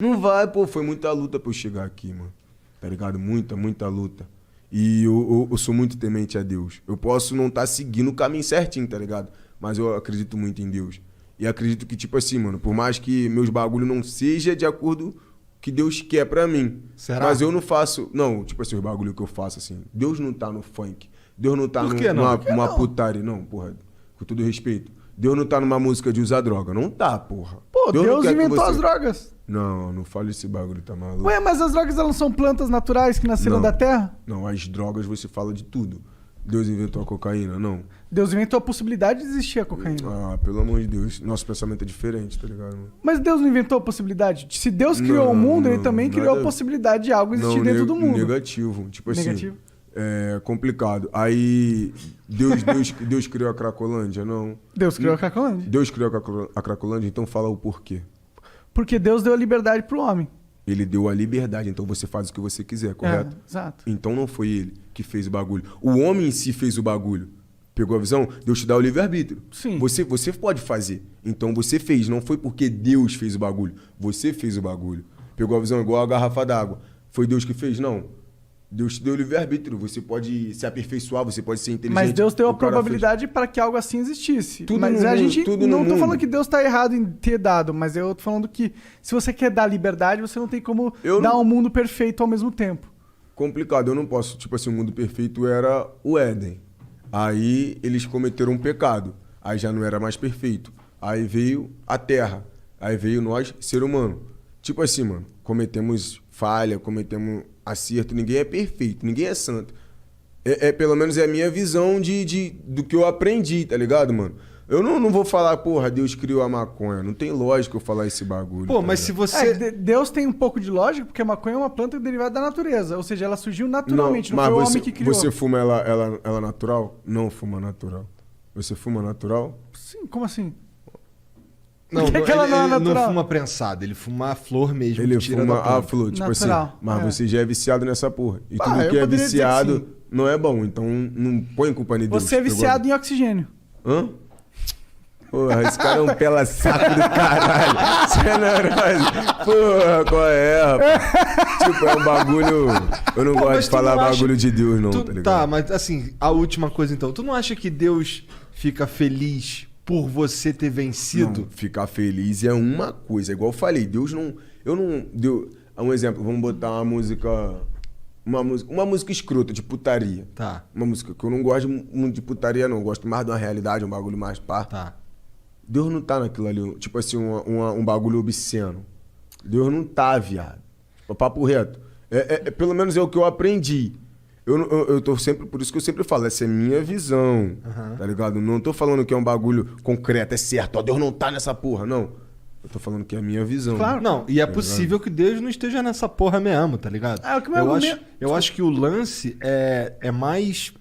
Não vai, pô, foi muita luta pra eu chegar aqui, mano. Tá ligado? Muita luta. E eu sou muito temente a Deus. Eu posso não estar seguindo o caminho certinho, tá ligado? Mas eu acredito muito em Deus. E acredito que, tipo assim, mano, por mais que meus bagulho não seja de acordo com o que Deus quer pra mim. Será? Mas eu não faço... Não, tipo assim, os bagulho que eu faço, assim... Deus não tá no funk. Deus não tá Por que não? numa putaria. Não, porra. Com todo respeito. Deus não tá numa música de usar droga. Não tá, porra. Pô, Deus não quer que inventou você- as drogas. Não fale esse bagulho, tá maluco? Ué, mas as drogas elas não são plantas naturais que nasceram Não. da terra? Não, as drogas você fala de tudo. Deus inventou a cocaína? Não. Deus inventou a possibilidade de existir a cocaína. Ah, pelo amor de Deus. Nosso pensamento é diferente, tá ligado? Mano? Mas Deus não inventou a possibilidade? Se Deus criou Não, o mundo, ele não, também criou nada- a possibilidade de algo existir Não, dentro do mundo. Negativo. Tipo Negativo. assim, é complicado. Aí, Deus criou a Cracolândia? Não. Deus criou a Cracolândia. Deus criou a Cracolândia? Então fala o porquê. Porque Deus deu a liberdade pro homem. Ele deu a liberdade, então você faz o que você quiser, correto? É, exato. Então não foi ele que fez o bagulho. O homem em si fez o bagulho. Pegou a visão? Deus te dá o livre-arbítrio. Sim. Você pode fazer. Então você fez. Não foi porque Deus fez o bagulho. Você fez o bagulho. Pegou a visão igual a garrafa d'água. Foi Deus que fez? Não. Deus te deu o livre-arbítrio. Você pode se aperfeiçoar, você pode ser inteligente. Mas Deus deu a O cara probabilidade para que algo assim existisse. Tudo mas no a mundo, gente tudo não no tô mundo. falando que Deus tá errado em ter dado, mas eu tô falando que se você quer dar liberdade, você não tem como Eu dar não- um mundo perfeito ao mesmo tempo. Complicado, eu não posso. Tipo assim, o mundo perfeito era o Éden. Aí eles cometeram um pecado. Aí já não era mais perfeito. Aí veio a terra. Aí veio nós, ser humano. Tipo assim, mano, cometemos falha, cometemos acerto. Ninguém é perfeito, ninguém é santo. Pelo menos é a minha visão do que eu aprendi, tá ligado, mano? Eu não vou falar, porra, Deus criou a maconha. Não tem lógica eu falar esse bagulho. Pô, tá mas se ligado? você... Deus tem um pouco de lógica, porque a maconha é uma planta derivada da natureza. Ou seja, ela surgiu naturalmente, não, mas foi o você, homem que criou. Você fuma ela natural? Não fuma natural. Você fuma natural? Sim, como assim? Não, Por que ela não é ele não natural? fuma prensado, ele fuma a flor mesmo. Ele que tira fuma da planta. a flor, tipo Natural, assim. Mas é. você já é viciado nessa porra. E Ah, tudo eu que é poderia dizer que viciado sim. não é bom. Então não põe culpa em Deus. Você é pegou? viciado em oxigênio. Hã? Porra, esse cara é um pela-saco do caralho. Você é neurose. Porra, qual é, rapaz? Tipo, é um bagulho... Eu não Pô, gosto mas de tu falar não acha- bagulho de Deus, não, Tu- tá ligado? Tá, mas assim, a última coisa então. Tu não acha que Deus fica feliz por você ter vencido? Não, ficar feliz é uma coisa. Igual eu falei, Deus não... Eu não... Deu, um exemplo, vamos botar uma música... Uma música escrota, de putaria. Tá, Uma música que eu não gosto muito de putaria, não. Eu gosto mais de uma realidade, um bagulho mais pá. tá. Deus não tá naquilo ali, tipo assim, um bagulho obsceno. Deus não tá, viado. O papo reto. Pelo menos é o que eu aprendi. Eu tô sempre, por isso que eu sempre falo, essa é minha visão, tá ligado? Não tô falando que é um bagulho concreto, é certo, ó, Deus não tá nessa porra, não. Eu tô falando que é a minha visão. Claro. Não, e é possível que Deus não esteja nessa porra mesmo, tá ligado? Ah, o que meu eu, argumento- eu acho que o lance é mais.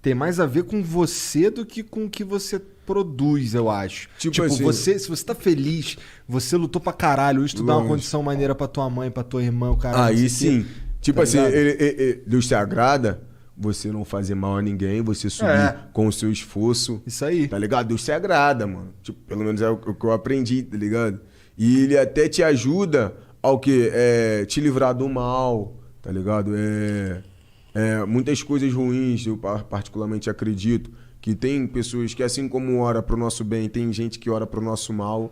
Tem mais a ver com você do que com o que você produz, eu acho. Tipo assim- se você tá feliz, você lutou pra caralho, hoje tu dá uma Lógico. condição maneira pra tua mãe, pra tua irmã, o caralho. Aí não sei o sim. quê, Tipo tá assim, ligado? Deus te agrada, você não fazer mal a ninguém, você subir É. com o seu esforço. Isso aí. Tá ligado? Deus te agrada, mano. Tipo, pelo menos é o que eu aprendi, tá ligado? E ele até te ajuda ao quê? Te livrar do mal, tá ligado? Muitas coisas ruins, eu particularmente acredito, que tem pessoas que assim como ora pro nosso bem, tem gente que ora pro nosso mal,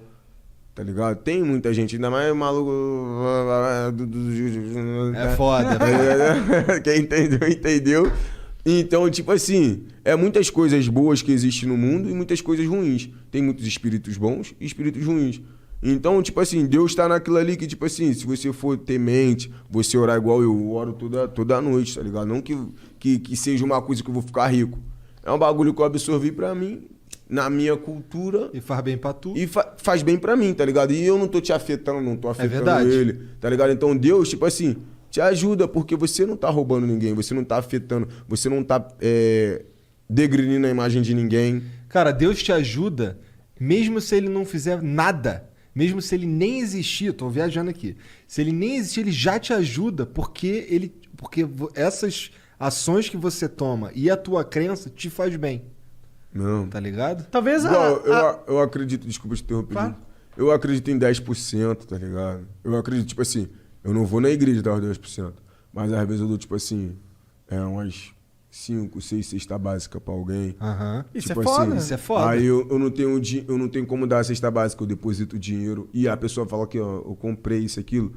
tá ligado? Tem muita gente, ainda mais maluco... É foda, é foda. Quem entendeu, entendeu. Então, tipo assim, muitas coisas boas que existem no mundo e muitas coisas ruins. Tem muitos espíritos bons e espíritos ruins. Então, tipo assim, Deus tá naquilo ali que, tipo assim, se você for temente, você orar igual eu oro toda noite, tá ligado? Não que seja uma coisa que eu vou ficar rico. É um bagulho que eu absorvi pra mim, na minha cultura, E faz bem pra tu. e faz bem pra mim, tá ligado? E eu não tô te afetando, não tô afetando verdade. ele, tá ligado? Então Deus, tipo assim, te ajuda, porque você não tá roubando ninguém, você não tá afetando, você não tá degrinindo a imagem de ninguém. Cara, Deus te ajuda, mesmo se ele não fizer nada, mesmo se ele nem existir, eu tô viajando aqui. Se ele nem existir, ele já te ajuda, porque essas ações que você toma e a tua crença te faz bem. Não. Tá ligado? Talvez Igual, eu acredito, desculpa te interromper. Claro. Eu acredito em 10%, tá ligado? Eu acredito, tipo assim, eu não vou na igreja dar os 10%, mas às vezes eu dou, tipo assim, umas 5, 6 cesta básica pra alguém. Aham. Isso Tipo é foda. Isso é foda. Aí eu não tenho como dar a cesta básica, eu deposito o dinheiro e a pessoa fala que ó, eu comprei isso, aquilo.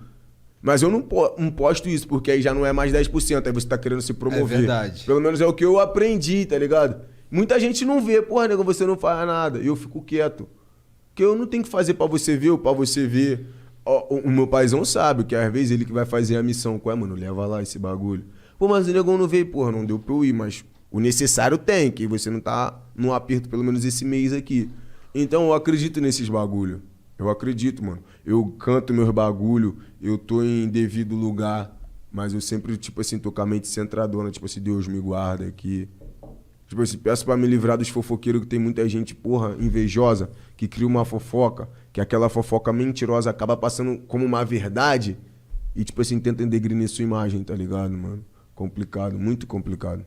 Mas eu não posto isso, porque aí já não é mais 10%, aí você tá querendo se promover. É verdade. Pelo menos é o que eu aprendi, tá ligado? Muita gente não vê, porra, nego, você não faz nada. E eu fico quieto. Porque eu não tenho que fazer pra você ver ou pra você ver. Ó, o meu paizão sabe que às vezes ele que vai fazer a missão. Qual é, mano? Leva lá esse bagulho. Pô, mas o negão não veio, porra, não deu pra eu ir, mas o necessário tem, que você não tá num aperto pelo menos esse mês aqui. Então eu acredito nesses bagulho. Eu acredito, mano. Eu canto meus bagulho, eu tô em devido lugar, mas eu sempre, tipo assim, tô com a mente centradona, tipo assim, Deus me guarda aqui. Tipo assim, peço pra me livrar dos fofoqueiros, que tem muita gente, porra, invejosa, que cria uma fofoca, que aquela fofoca mentirosa acaba passando como uma verdade e, tipo assim, tenta degrinir sua imagem, tá ligado, mano? Complicado, muito complicado.